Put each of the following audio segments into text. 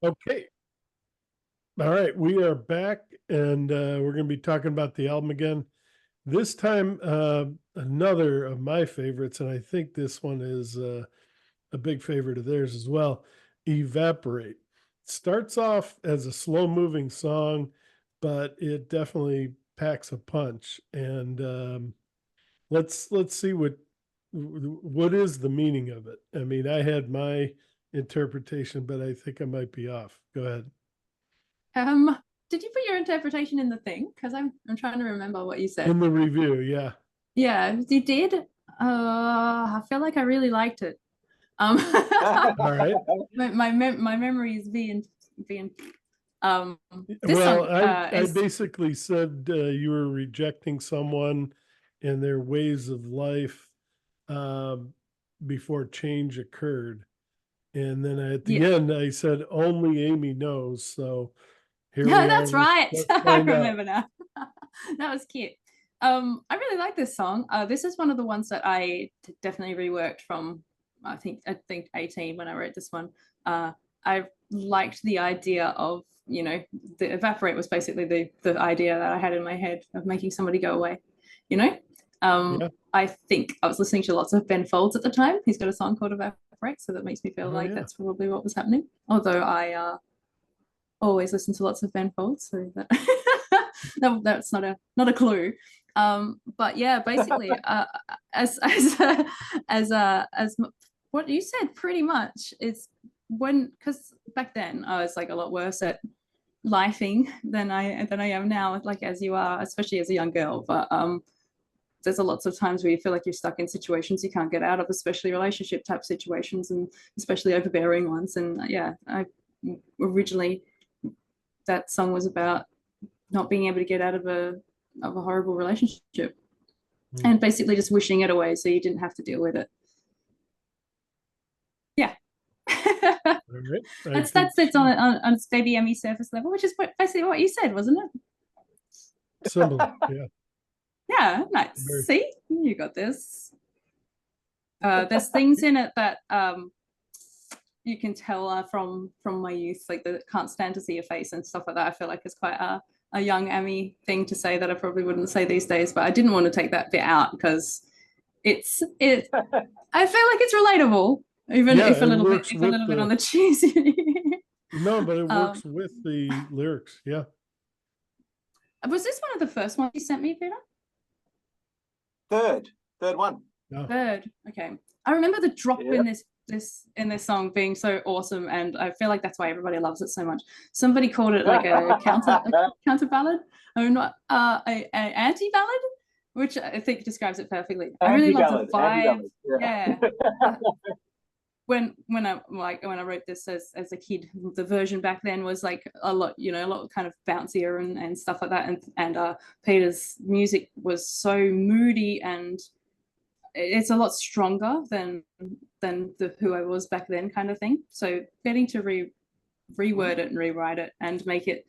Okay. All right. We are back and we're going to be talking about the album again. This time, another of my favorites, and I think this one is a big favorite of theirs as well. Evaporate. Starts off as a slow moving song, but it definitely packs a punch. And let's see what is the meaning of it. I mean, I had my interpretation, but I think I might be off. Go ahead. Um, did you put your interpretation in the thing? Because I'm trying to remember what you said. In the review, yeah. Yeah, you did. I feel like I really liked it. Um, All right. my memory is being this Well, song I is basically said you were rejecting someone and their ways of life um, before change occurred. And then at yeah. the end, I said, only Amy knows. So here we are. That's right. Let's I find out. remember now. That was cute. I really like this song. This is one of the ones that I definitely reworked from I think 18 when I wrote this one. I liked the idea of, the evaporate was basically the idea that I had in my head of making somebody go away, you know? Yeah. I think I was listening to lots of Ben Folds at the time. He's got a song called Evaporate, so that makes me feel Oh, like yeah. that's probably what was happening. Although I always listen to lots of Ben Folds, so that that's not a clue. But yeah, basically, as as what you said, pretty much is when, because back then I was like a lot worse at lifing than I am now, like as you are, especially as a young girl. But there's a lots of times where you feel like you're stuck in situations you can't get out of, especially relationship type situations, and especially overbearing ones. And yeah, I originally, that song was about not being able to get out of a horrible relationship, Hmm. and basically just wishing it away so you didn't have to deal with it. Yeah. All right. I think That's it's on its baby Emmy surface level, which is basically what you said, wasn't it? similar. Yeah. Yeah, nice. Very. See, you got this. There's things in it that you can tell from my youth, like the can't stand to see your face and stuff like that. I feel like it's quite a young Emmy thing to say that I probably wouldn't say these days, but I didn't want to take that bit out because it I feel like it's relatable, even Yeah. if It works a with little bit on the, the cheesy. no, but it um, works with the lyrics. Yeah. was this one of the first ones you sent me, Peter? Third one. Yeah. Third. Okay. I remember the drop Yeah. in this song being so awesome, and I feel like that's why everybody loves it so much. Somebody called it like a counter ballad, or not a anti ballad, which I think describes it perfectly. I really Anti love the ballad. Anti vibe. ballad. Yeah. Yeah. When I wrote this as a kid, the version back then was like a lot, a lot kind of bouncier and stuff like that, and Peter's music was so moody, and it's a lot stronger than the who I was back then kind of thing. So getting to reword it and rewrite it and make it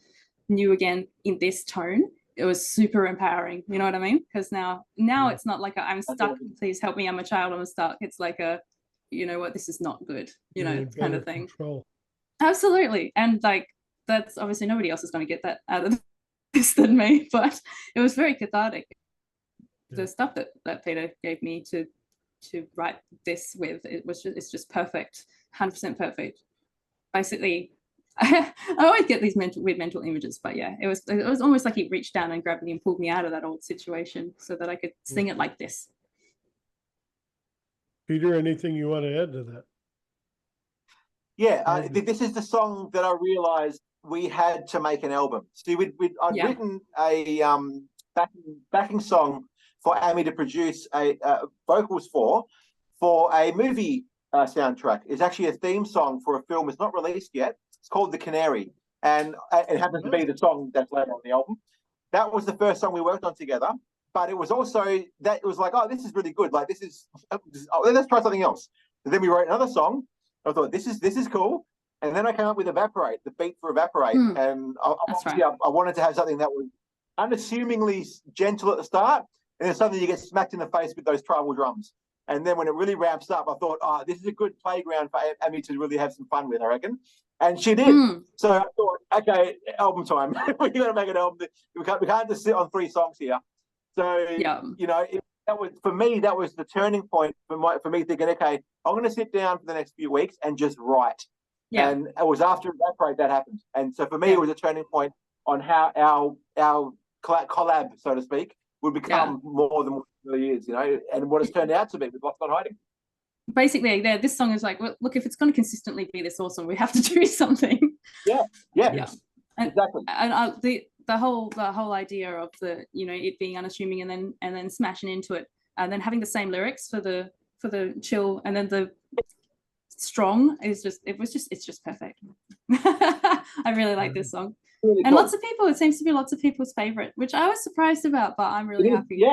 new again in this tone, it was super empowering. You know what I mean? Because now Yeah. it's not like I'm stuck. Please help me. I'm a child. I'm stuck. It's like you know what? This is not good. You're in Kind better of thing. control. Absolutely. And like that's obviously nobody else is going to get that out of this than me. But it was very cathartic. Yeah. The stuff that Peter gave me to write this with, it's just perfect, 100% perfect. Basically, I always get these weird mental images, but yeah, it was almost like he reached down and grabbed me and pulled me out of that old situation so that I could Yeah. sing it like this. Peter, anything you want to add to that? Yeah, Maybe. this is the song that I realised we had to make an album. See, I'd Yeah. written a backing song for Amy to produce a vocals for a movie soundtrack. It's actually a theme song for a film. It's not released yet. It's called The Canary, and it happens to Oh, be the song that's later on the album. That was the first song we worked on together. But it was also that it was like, oh, this is really good. Like this is, oh, let's try something else. And then we wrote another song. I thought this is cool. And then I came up with Evaporate, the beat for Evaporate. And That's obviously right. I wanted to have something that was unassumingly gentle at the start, and then suddenly you get smacked in the face with those tribal drums. And then when it really ramps up, I thought, oh, this is a good playground for Amy to really have some fun with, I reckon. And she did. So I thought, okay, album time. We got to make an album. We can't just sit on 3 songs here. So you know, that was, for me, that was the turning point for me thinking, okay, I'm going to sit down for the next few weeks and just write. And it was after Evaporate that happened. And so for me, it was a turning point on how our collab, so to speak, would become more than what it really is, you know, and what it's turned out to be with Lost Not Hiding. Basically, this song is like, well, look, if it's going to consistently be this awesome, we have to do something. Yeah. Exactly. And the whole idea of the, you know, it being unassuming and then smashing into it, and then having the same lyrics for the chill, and then the strong is just, it's just perfect. I really like this song. Really and cool. Lots of people, it seems to be lots of people's favorite, which I was surprised about, but I'm really happy.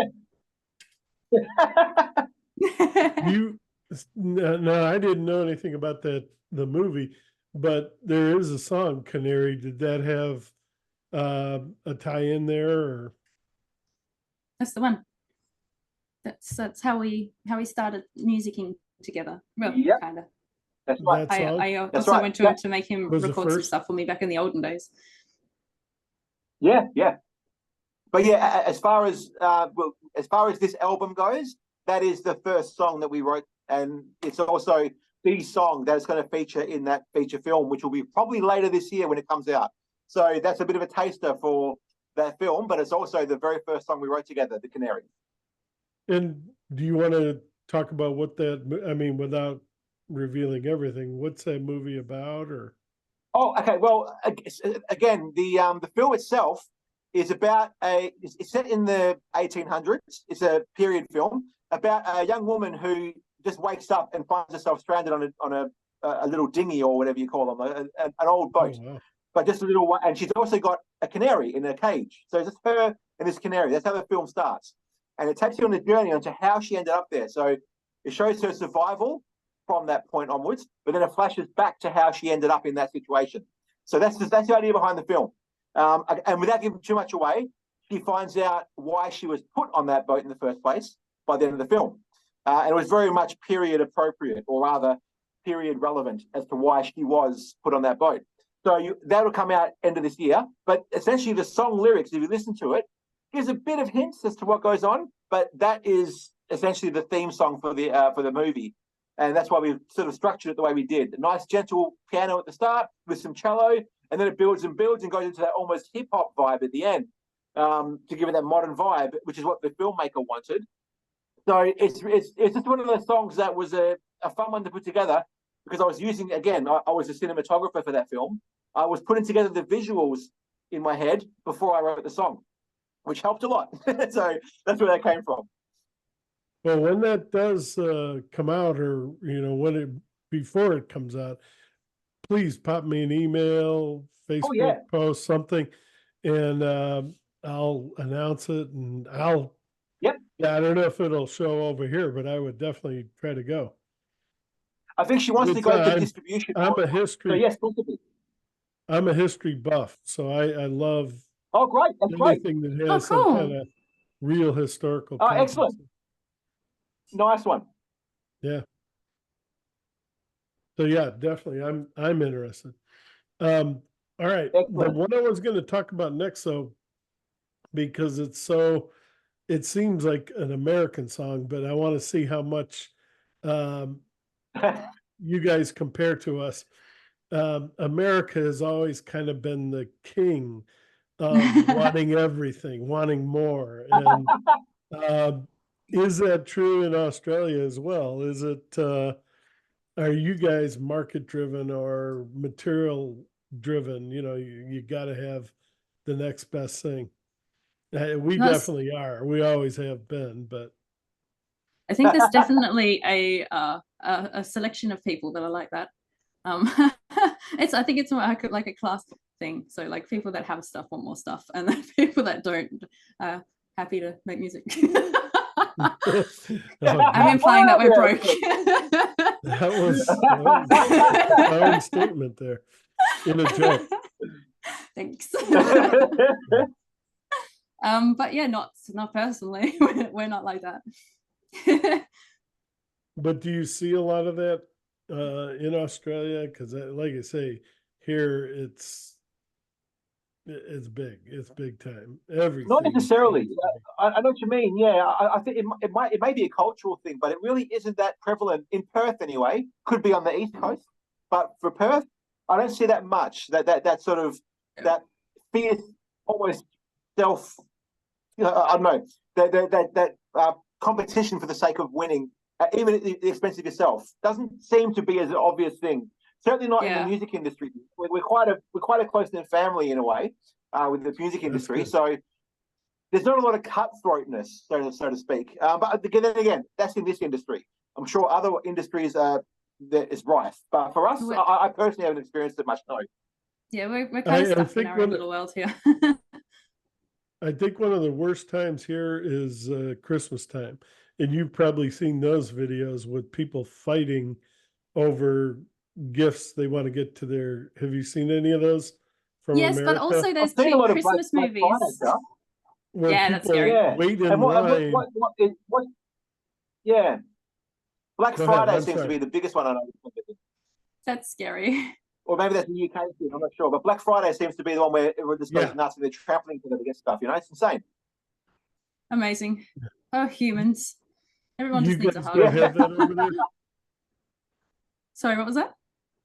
No, I didn't know anything about the movie, but there is a song, Canary. Did that have a tie-in there, or? That's the one. That's how we started musicking together. Well, kind of. That's right. I also went to him to make him record some stuff for me back in the olden days. Yeah. But yeah, as far as this album goes, that is the first song that we wrote, and it's also the song that is going to feature in that feature film, which will be probably later this year when it comes out. So that's a bit of a taster for that film, but it's also the very first song we wrote together, The Canary. And do you want to talk about what that, I mean, without revealing everything, what's that movie about? Or okay, well, again, the film itself is about it's set in the 1800s. It's a period film about a young woman who just wakes up and finds herself stranded on a little dinghy, or whatever you call them, an old boat. Oh, wow. But just a little one, and she's also got a canary in a cage. So it's just her and this canary. That's how the film starts, and it takes you on a journey onto how she ended up there. So it shows her survival from that point onwards, but then it flashes back to how she ended up in that situation. So that's the idea behind the film. And without giving too much away, she finds out why she was put on that boat in the first place by the end of the film. And it was very much period appropriate, or rather period relevant, as to why she was put on that boat. So that'll come out end of this year. But essentially the song lyrics, if you listen to it, gives a bit of hints as to what goes on, but that is essentially the theme song for the movie. And that's why we sort of structured it the way we did. A nice gentle piano at the start with some cello, and then it builds and builds and goes into that almost hip-hop vibe at the end, to give it that modern vibe, which is what the filmmaker wanted. So it's just one of those songs that was a fun one to put together, because I was using, again, I was a cinematographer for that film. I was putting together the visuals in my head before I wrote the song, which helped a lot. So that's where that came from. Well, when that does come out, or before it comes out, please pop me an email, Facebook post, something, and I'll announce it, and I'll. Yep. Yeah, I don't know if it'll show over here, but I would definitely try to go. I think she wants to go to distribution. I'm a history. So yes, possibly. I'm a history buff, so I love. Oh, great! That's anything great. That has some kind of real historical. Oh, excellent! Nice one. Yeah. So yeah, definitely, I'm interested. All right. Excellent. What I was going to talk about next, though, because it seems like an American song, but I want to see how much you guys compare to us. America has always kind of been the king of wanting everything, wanting more. And is that true in Australia as well? Is it, are you guys market driven or material driven? You got to have the next best thing. We definitely are. We always have been, but I think there's definitely a selection of people that are like that. I think it's more like a class thing. So like people that have stuff want more stuff, and then people that don't are happy to make music. I'm implying that we're broke. That was my own statement there, in a joke. Thanks. But yeah, not personally. We're not like that. But do you see a lot of that in Australia? Because, like I say, here it's big time. Everything. Not necessarily. I know what you mean. Yeah, I think it may be a cultural thing, but it really isn't that prevalent in Perth anyway. Could be on the East Coast, but for Perth, I don't see that much. That sort of that fierce, almost self. I don't know that competition for the sake of winning, even at the expense of yourself, doesn't seem to be as an obvious thing. Certainly not in the music industry. We're quite a close knit family in a way with the music industry. So there's not a lot of cutthroatness, so to speak. But then again, that's in this industry. I'm sure other industries that is rife, but for us, I personally haven't experienced it much. No. Yeah, we're kind of stuck in our own little world here. I think one of the worst times here is Christmas time, and you've probably seen those videos with people fighting over gifts they want to get to their. Have you seen any of those from yes, America? but also there's two Christmas movies. Where yeah, that's scary. Wait in line. Yeah, Black Friday seems to be the biggest one I know. That's scary. Or maybe that's the UK thing, I'm not sure. But Black Friday seems to be the one where everyone just goes nuts and they're trampling to get stuff. You know, it's insane. Amazing. Oh, humans. Everyone just needs a hug. Don't have that over there? Sorry, what was that?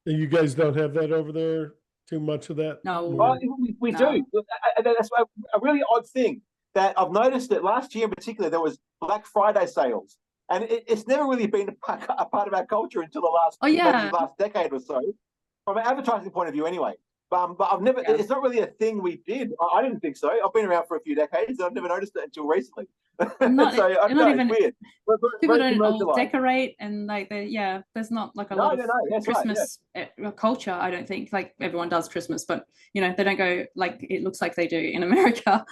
You guys don't have that over there? Too much of that? No. Oh, we do. That's a really odd thing that I've noticed that last year in particular, there was Black Friday sales. And it's never really been a part of our culture until the last, maybe the last decade or so. From an advertising point of view, anyway. But I've never, it's not really a thing we did. I didn't think so. I've been around for a few decades and I've never noticed it until recently. Not, so I don't know, even, it's weird. People don't all decorate and like, there's not like a lot of Christmas culture, I don't think. Like everyone does Christmas, but you know, they don't go like it looks like they do in America.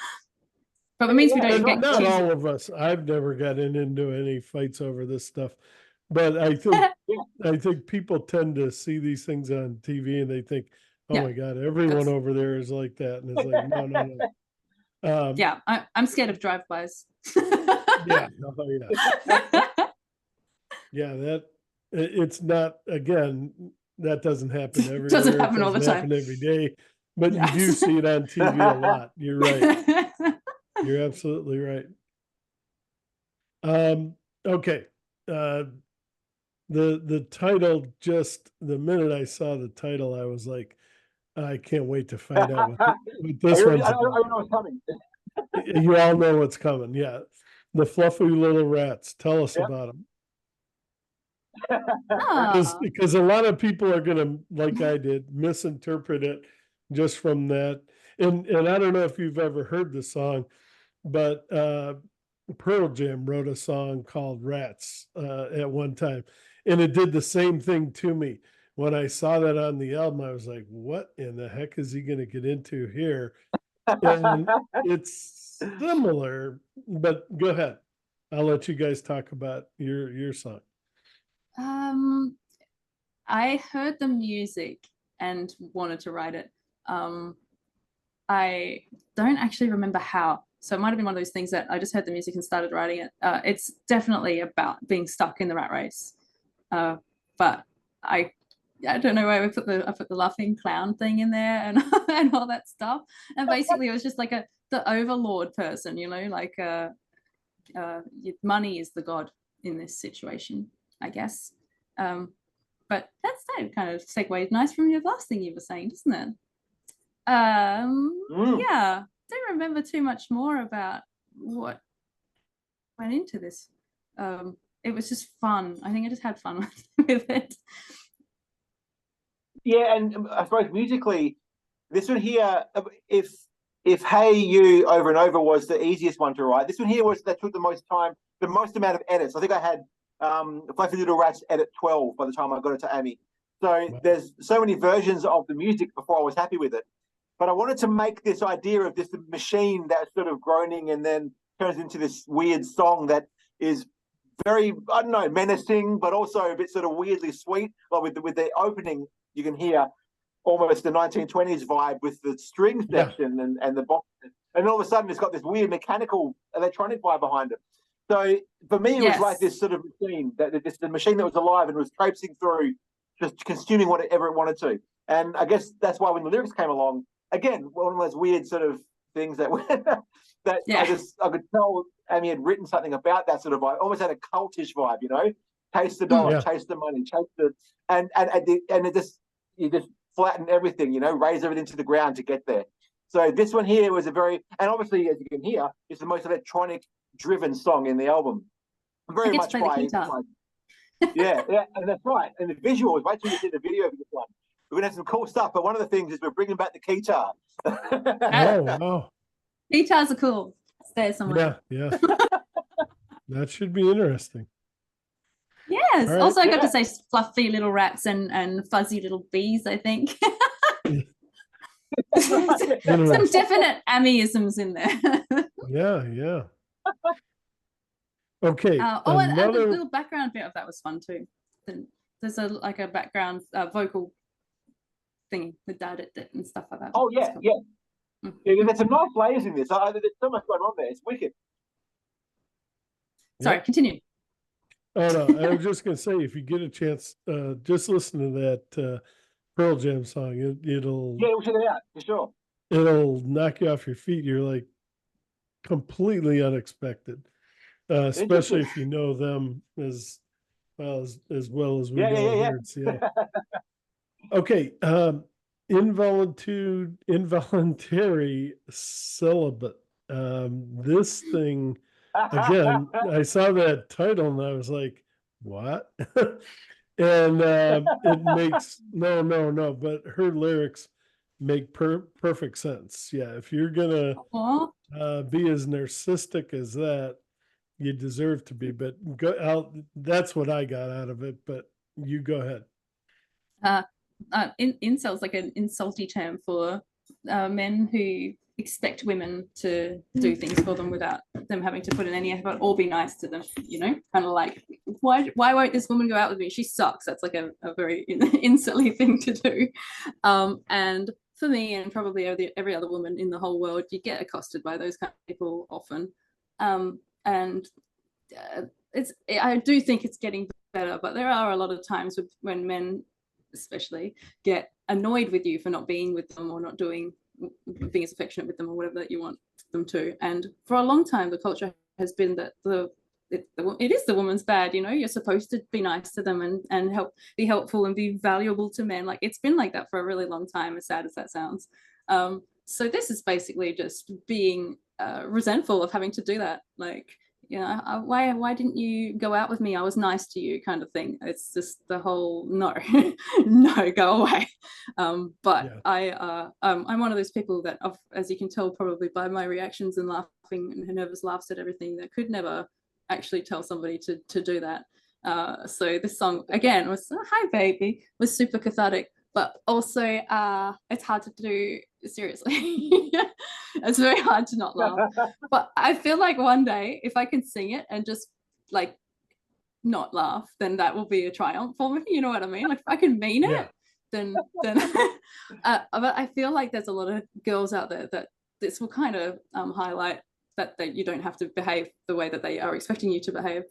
But it means we don't get not all of us. I've never gotten into any fights over this stuff. But I think people tend to see these things on TV and they think, oh my God, everyone over there is like that. And it's like, no. Yeah, I'm scared of drive-bys. Yeah. It's not, again, that doesn't happen everywhere. Doesn't happen all the time. Every day. But you do see it on TV a lot. You're right. You're absolutely right. Okay. The title, just the minute I saw the title, I was like, I can't wait to find out what this one's about. I know what's coming. You all know what's coming. Yeah. The Fluffy Little Rats. Tell us about them. Because a lot of people are going to, like I did, misinterpret it just from that. And I don't know if you've ever heard the song, but Pearl Jam wrote a song called Rats at one time. And it did the same thing to me. When I saw that on the album, I was like, what in the heck is he going to get into here? And it's similar, but go ahead. I'll let you guys talk about your song. I heard the music and wanted to write it. I don't actually remember how. So it might have been one of those things that I just heard the music and started writing it. It's definitely about being stuck in the rat race. But I don't know why I put the laughing clown thing in there and and all that stuff. And basically it was just like the overlord person, you know, like money is the god in this situation, I guess. But that's kind of segued nice from your last thing you were saying, doesn't it? Yeah, don't remember too much more about what went into this. It was just fun. I think I just had fun with it. Yeah, and I suppose musically, this one here, if Hey You Over and Over was the easiest one to write, this one here was that took the most time, the most amount of edits. I think I had Fluffy Little Rats edit 12 by the time I got it to Ammy. So there's so many versions of the music before I was happy with it. But I wanted to make this idea of this machine that's sort of groaning and then turns into this weird song that is very, I don't know, menacing, but also a bit sort of weirdly sweet. Like with the opening, you can hear almost the 1920s vibe with the string section and the box. And all of a sudden, it's got this weird mechanical electronic vibe behind it. So for me, it was like this sort of machine, the machine that was alive and was traipsing through, just consuming whatever it wanted to. And I guess that's why when the lyrics came along, again, one of those weird sort of things that that I could tell Amy had written something about that sort of vibe, almost had a cultish vibe, you know, chase the dollar, chase the money, chase the and it just you just flatten everything, you know, raise everything to the ground to get there. So this one here was a very, and obviously as you can hear, it's the most electronic driven song in the album. Very much by yeah, and that's right. And the visuals, wait till you see the video of this one. We're gonna have some cool stuff, but one of the things is we're bringing back the guitar. Oh wow. Guitars are cool. Stay somewhere. Yeah. That should be interesting. Yes. Right. Also, I got to say fluffy little rats and fuzzy little bees, I think. Some definite Ammyisms in there. Yeah. Okay. And the little background bit of that was fun too. There's a background vocal thing with that and stuff like that. Oh yeah. There's some nice layers in this. There's so much going on there. It's wicked. Sorry, continue. Oh no, I was just gonna say, if you get a chance, just listen to that Pearl Jam song. It'll we'll check it out for sure. It'll knock you off your feet. You're like completely unexpected, especially if you know them as well as we know here in Seattle. Okay, involuntary celibate. This thing. Again, I saw that title and I was like, what? And it makes no, but her lyrics make perfect sense. Yeah, if you're gonna be as narcissistic as that, you deserve to be. But that's what I got out of it. But you go ahead. Incel's like an insulty term for men who expect women to do things for them without them having to put in any effort or be nice to them, you know, kind of like, why won't this woman go out with me? She sucks. That's like a very insulty thing to do. And for me and probably every other woman in the whole world, you get accosted by those kind of people often. I do think it's getting better, but there are a lot of times when men especially get annoyed with you for not being with them or not being as affectionate with them or whatever that you want them to. And for a long time, the culture has been that it is the woman's bad, you know, you're supposed to be nice to them and be helpful and be valuable to men. Like, it's been like that for a really long time, as sad as that sounds. So this is basically just being resentful of having to do that. Like, you know, why didn't you go out with me? I was nice to you, kind of thing. It's just the whole no, go away. I'm one of those people that, as you can tell probably by my reactions and laughing and nervous laughs at everything, that could never actually tell somebody to do that. So this song again was "Hi Baby" was super cathartic, but also it's hard to do seriously. It's very hard to not laugh. But I feel like one day if I can sing it and just like not laugh, then that will be a triumph for me. You know what I mean? Like, if I can mean it, then but I feel like there's a lot of girls out there that this will kind of highlight that you don't have to behave the way that they are expecting you to behave.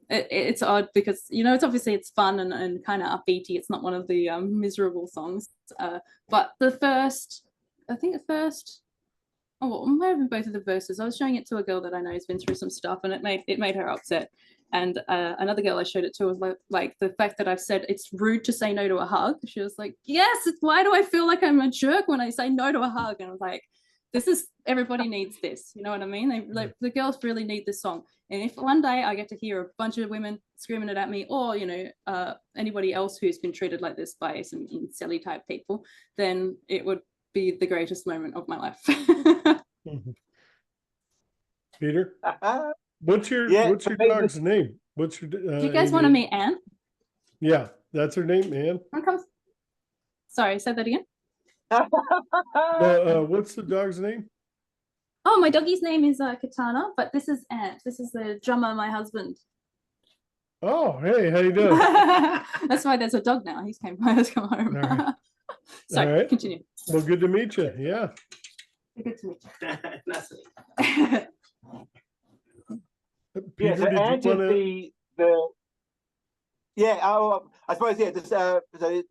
It's odd because, you know, it's fun and kind of upbeaty. It's not one of the miserable songs. But it might have been both of the verses. I was showing it to a girl that I know has been through some stuff, and it made her upset. And another girl I showed it to was like the fact that I've said it's rude to say no to a hug. She was like, yes, why do I feel like I'm a jerk when I say no to a hug? And I was like, everybody needs this, you know what I mean? The girls really need this song. And if one day I get to hear a bunch of women screaming it at me, or, you know, anybody else who's been treated like this by some silly type people, then it would be the greatest moment of my life. Peter, what's your dog's name? What's your? Do you guys want to meet Anne? Yeah, that's her name, Anne. Sorry, say that again. What's the dog's name? Oh, my doggy's name is Katana, but this is Ant. This is the drummer, my husband. Oh, hey, how you doing? That's why there's a dog now. He's come home. Right. Sorry, continue. Well, good to meet you. Yeah. Good to meet you. Peter, so Ant is Yeah, I suppose, yeah. So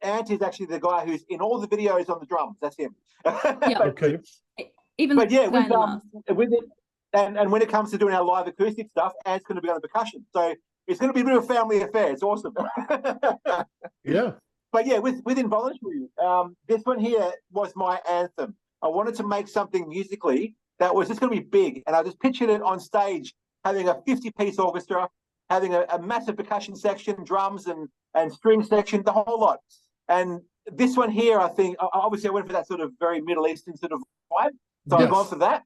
Ant is actually the guy who's in all the videos on the drums. That's him. Yeah. Okay. Even But yeah, the guy in the mask. with it, and when it comes to doing our live acoustic stuff, Ant's going to be on the percussion. So it's going to be a bit of a family affair. It's awesome. Yeah. But yeah, with Involuntary, this one here was my anthem. I wanted to make something musically that was just going to be big, and I just pictured it on stage having a 50-piece orchestra, having a massive percussion section, drums and string section, the whole lot. And this one here, I think, obviously, I went for that sort of very Middle Eastern sort of vibe, so Yes. I've gone for that.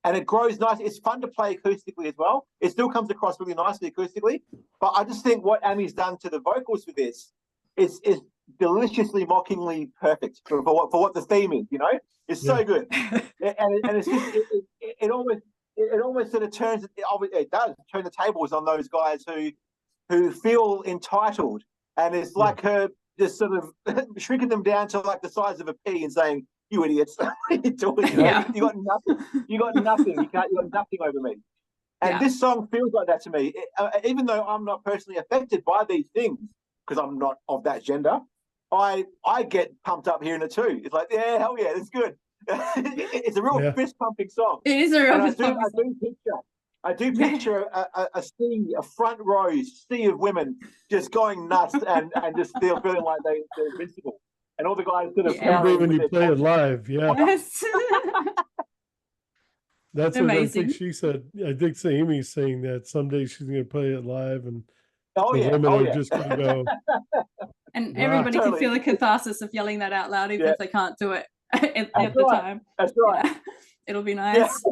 And it grows nice. It's fun to play acoustically as well. It still comes across really nicely acoustically. But I just think what Ammy's done to the vocals with this is deliciously, mockingly perfect for what the theme is. You know, it's so good, and it's just it almost sort of turns it does turn the tables on those guys who feel entitled, and it's like her just sort of shrinking them down to like the size of a pea and saying, "You idiots, what are you doing? Yeah. You got nothing. You got nothing. You got nothing over me." And this song feels like that to me, even though I'm not personally affected by these things because I'm not of that gender. I get pumped up hearing it too. It's like, yeah, hell yeah, it's good. It's a real fist pumping song. It is a real fist pumping song. I do picture a front row sea of women just going nuts and just feeling like they're invincible. And all the guys sort of Someday when you play it live, yeah. Yes. That's Amazing. what I think she said. I think Amy's saying that someday she's going to play it live, and the women are just going to go. And everybody can feel the catharsis of yelling that out loud, even if they can't do it at the time. That's right. Yeah. It'll be nice.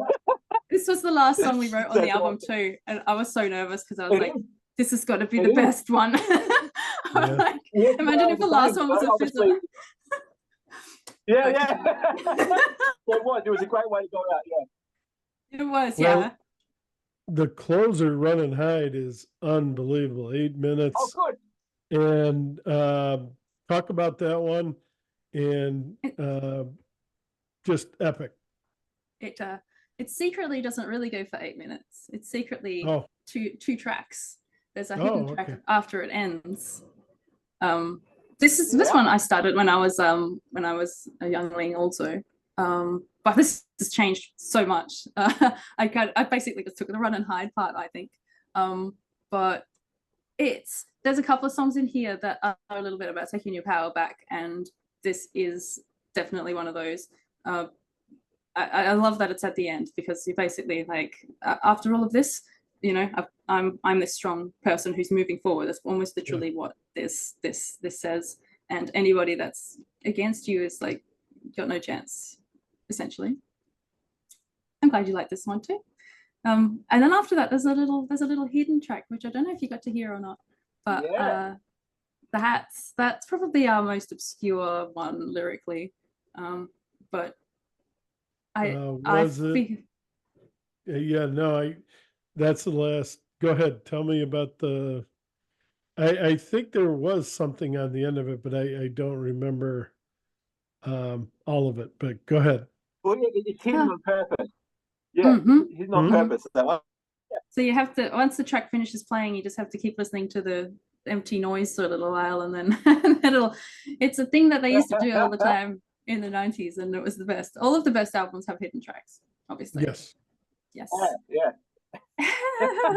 This was the last song we wrote on the album too, and I was so nervous because I was like, "This has got to be the best one." Like, imagine if the last one was a fizzle. Yeah. It was. It was a great way to go out. Yeah. It was. Well, yeah. The closer, Run and Hide, is unbelievable. 8 minutes. Oh, good. And talk about that one, and just epic. It secretly doesn't really go for 8 minutes. It's secretly two tracks. There's a hidden track after it ends. This one I started when I was a youngling also. But this has changed so much. I basically just took the Run and Hide part, I think. But there's a couple of songs in here that are a little bit about taking your power back, and this is definitely one of those. I love that it's at the end, because you basically like, after all of this, you know, I'm this strong person who's moving forward. That's almost literally what this says. And anybody that's against you is like, got no chance, essentially. I'm glad you like this one too. And then after that, there's a little hidden track, which I don't know if you got to hear or not, but the Hats, that's probably our most obscure one lyrically. But that's the last. Go ahead, tell me about the. I think there was something on the end of it, but I don't remember all of it. But go ahead. Well, it's hidden on purpose. Yeah, hidden on purpose. That one. So you have to, once the track finishes playing, you just have to keep listening to the empty noise for a little while, and then it's a thing that they used to do all the time in the 90s, and it was the best. All of the best albums have hidden tracks, obviously. Yes. Yeah.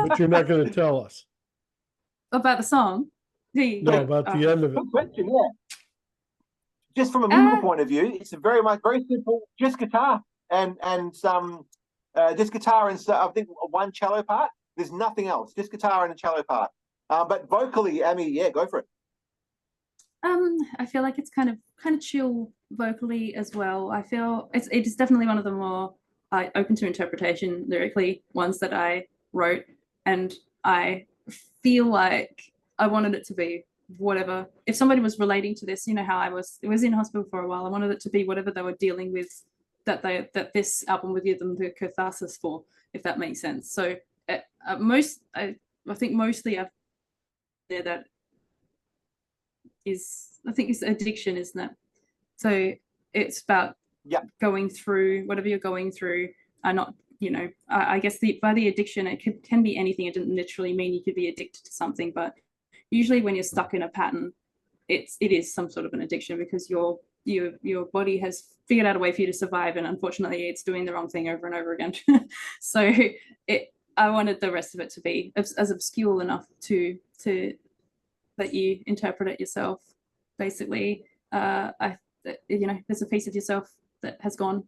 But you're not going to tell us about the song. No, about the end of it. Good question. Yeah. Just from a musical point of view, it's very simple. Just guitar and some just guitar and I think one cello part. There's nothing else. Just guitar and a cello part. But vocally, Ammy, go for it. I feel like it's kind of chill vocally as well. I feel it is definitely one of the more open to interpretation lyrically ones that I wrote, and I feel like I wanted it to be whatever. If somebody was relating to this, you know how it was in hospital for a while. I wanted it to be whatever they were dealing with, that this album would give them the catharsis for, if that makes sense. So I think mostly that is, I think it's addiction, isn't it? So it's about going through whatever you're going through. Not, you know, I guess by the addiction, it can be anything. It didn't literally mean you could be addicted to something, but usually when you're stuck in a pattern, it is some sort of an addiction, because your body has figured out a way for you to survive, and unfortunately it's doing the wrong thing over and over again. So I wanted the rest of it to be as obscure enough to that you interpret it yourself. Basically, there's a piece of yourself that has gone,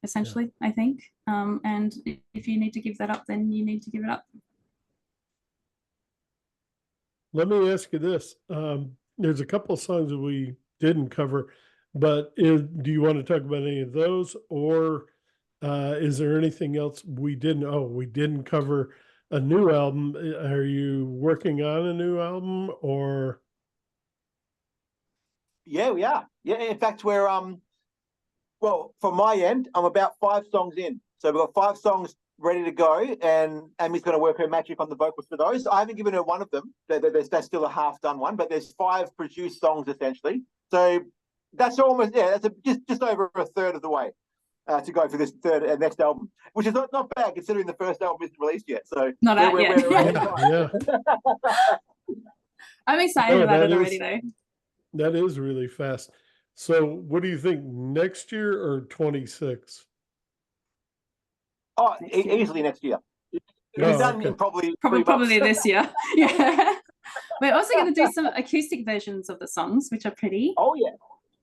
essentially. I think, and if you need to give that up, then you need to give it up. Let me ask you this. There's a couple of songs that we didn't cover, but do you want to talk about any of those, or is there anything else we didn't? Oh, we didn't cover a new album. Are you working on a new album, or? Yeah, we are. Yeah, in fact, we're well, from my end, I'm about 5 songs in. So we've got 5 songs ready to go, and Amy's going to work her magic on the vocals for those. I haven't given her one of them. That's still a half-done one, but there's 5 produced songs essentially. So that's almost, yeah, that's just over a third of the way to go for this next album, which is not bad considering the first album isn't released yet. So Not out yet. Yeah. I'm excited about it already, though. That is really fast. So what do you think, next year or 26? Oh, easily next year. It's done in probably this year. Yeah. We're also going to do some acoustic versions of the songs, which are pretty. Oh, yeah.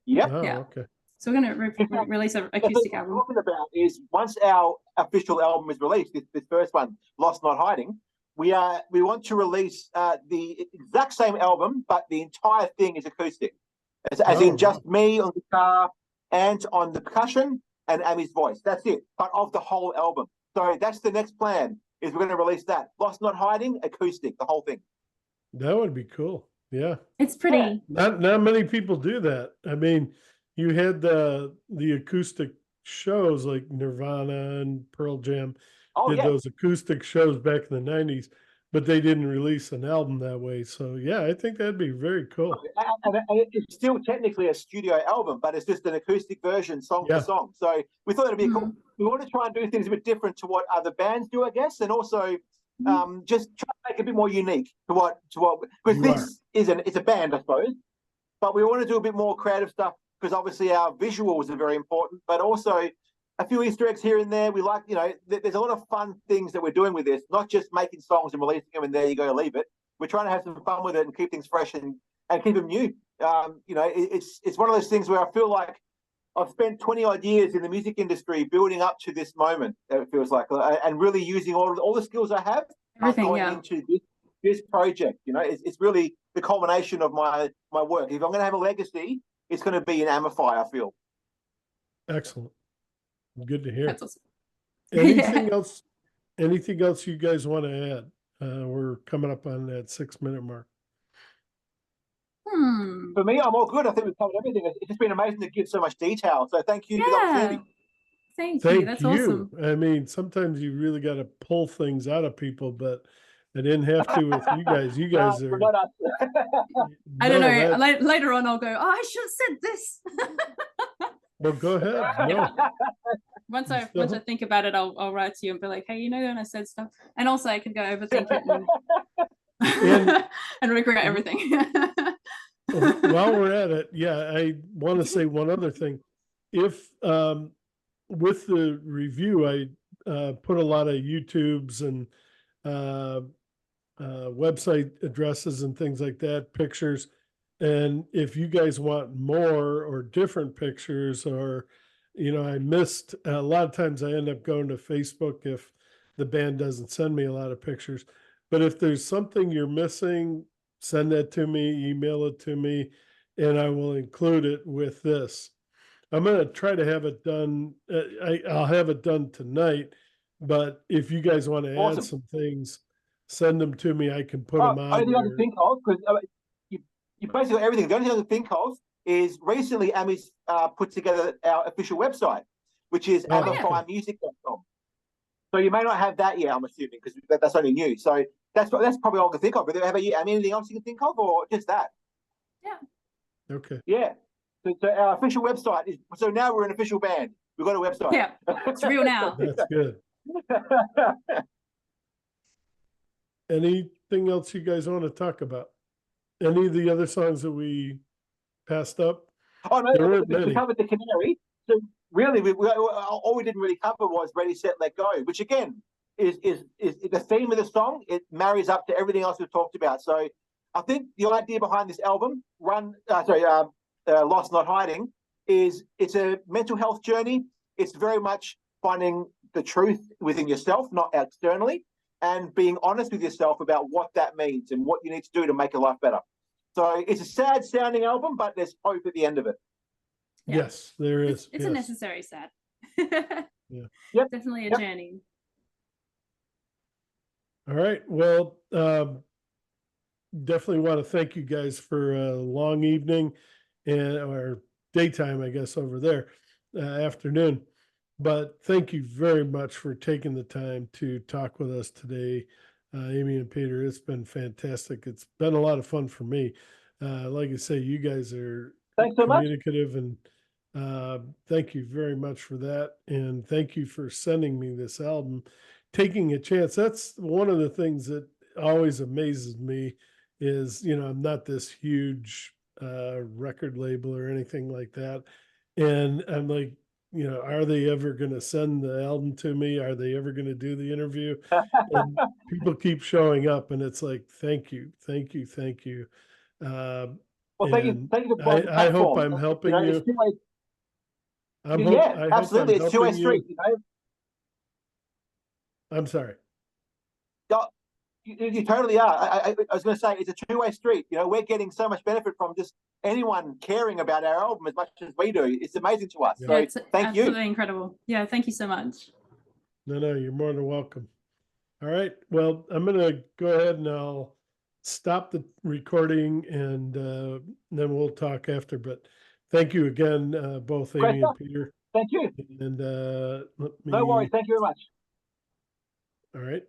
Yep. Oh, yeah. Okay. So we're going to release an acoustic album. What we're talking about is, once our official album is released, this first one, Lost Not Hiding, we want to release the exact same album, but the entire thing is acoustic, as in just me on guitar and on the percussion and Amy's voice. That's it, but of the whole album. So that's the next plan, is we're going to release that Lost Not Hiding acoustic, the whole thing. That would be cool. Yeah, it's pretty. Not many people do that. I mean, you had the acoustic shows like Nirvana and Pearl Jam did those acoustic shows back in the 90s, but they didn't release an album that way. So yeah, I think that'd be very cool. And it's still technically a studio album, but it's just an acoustic version, song for song. So we thought it'd be cool. We want to try and do things a bit different to what other bands do, I guess, and also just try to make it a bit more unique to what because this it's a band, I suppose, but we want to do a bit more creative stuff, because obviously our visuals are very important, but also a few Easter eggs here and there. We like, there's a lot of fun things that we're doing with this, not just making songs and releasing them and there you go, leave it. We're trying to have some fun with it and keep things fresh and keep them new. It's one of those things where I feel like I've spent 20 odd years in the music industry building up to this moment, it feels like, and really using all the skills I have into this project. It's really the culmination of my work. If I'm going to have a legacy, it's going to be in Ammify, I feel. Excellent. Good to hear. That's awesome. Anything else? Anything else you guys want to add? We're coming up on that 6-minute mark. For me, I'm all good. I think we've covered everything. It's just been amazing to give so much detail. So thank you for the opportunity. Thank you. That's awesome. I mean, sometimes you really got to pull things out of people, but I didn't have to with you guys. You guys are. I don't know. Later on, I'll go, oh, I should have said this. Well, go ahead. No. Once I think about it, I'll write to you and be like, hey, when I said stuff. And also I can go overthink it and regret everything. While we're at it, I want to say one other thing. If with the review, I put a lot of YouTubes and website addresses and things like that, pictures. And if you guys want more or different pictures, or, I missed a lot of times, I end up going to Facebook if the band doesn't send me a lot of pictures. But if there's something you're missing, send that to me, email it to me, and I will include it with this. I'm going to try to have it done. I'll have it done tonight, but if you guys want to add some things, send them to me. I can put them on. I don't think I can think of, because you basically got everything. The only thing I can think of is recently Ammy's put together our official website, which is ammifymusic.com. So you may not have that yet, I'm assuming, because that's only new. So that's probably all I can think of. But have you anything else you can think of, or just that? Yeah. Okay. Yeah. So our official website is. So now we're an official band. We've got a website. Yeah, it's real now. That's good. anything else you guys want to talk about? Any of the other songs that we passed up? Oh no, There weren't we many. covered the Canary. So really, all we didn't really cover was Ready, Set, Let Go, which again is the theme of the song. It marries up to everything else we've talked about. So I think the idea behind this album, Lost Not Hiding, is it's a mental health journey. It's very much finding the truth within yourself, not externally, and being honest with yourself about what that means and what you need to do to make your life better. So it's a sad sounding album, but there's hope at the end of it. Yeah. Yes, there is. It's yes. a necessary sad. Yeah. Yep. Definitely a Yep. journey. All right. Well, definitely want to thank you guys for a long evening or daytime, I guess, over there, afternoon. But thank you very much for taking the time to talk with us today, Amy and Peter. It's been fantastic. It's been a lot of fun for me. Like I say, you guys are Thanks so much. communicative, and thank you very much for that. And thank you for sending me this album, taking a chance. That's one of the things that always amazes me is, I'm not this huge record label or anything like that. And I'm like, are they ever going to send the album to me? Are they ever going to do the interview? And people keep showing up, and it's like, thank you, thank you, thank you. Well, thank you for providing the I hope platform. I'm helping you. Yeah, I hope absolutely. I'm It's two-way helping street. you. I'm sorry. You totally are. I was going to say it's a two-way street. We're getting so much benefit from just anyone caring about our album as much as we do. It's amazing to us. Yeah. So It's thank you. absolutely incredible. Yeah, thank you so much. No, you're more than welcome. All right. Well, I'm going to go ahead and I'll stop the recording, and then we'll talk after. But thank you again, both Great Amy and stuff. Peter. Thank you. And let me. No worries. Thank you very much. All right.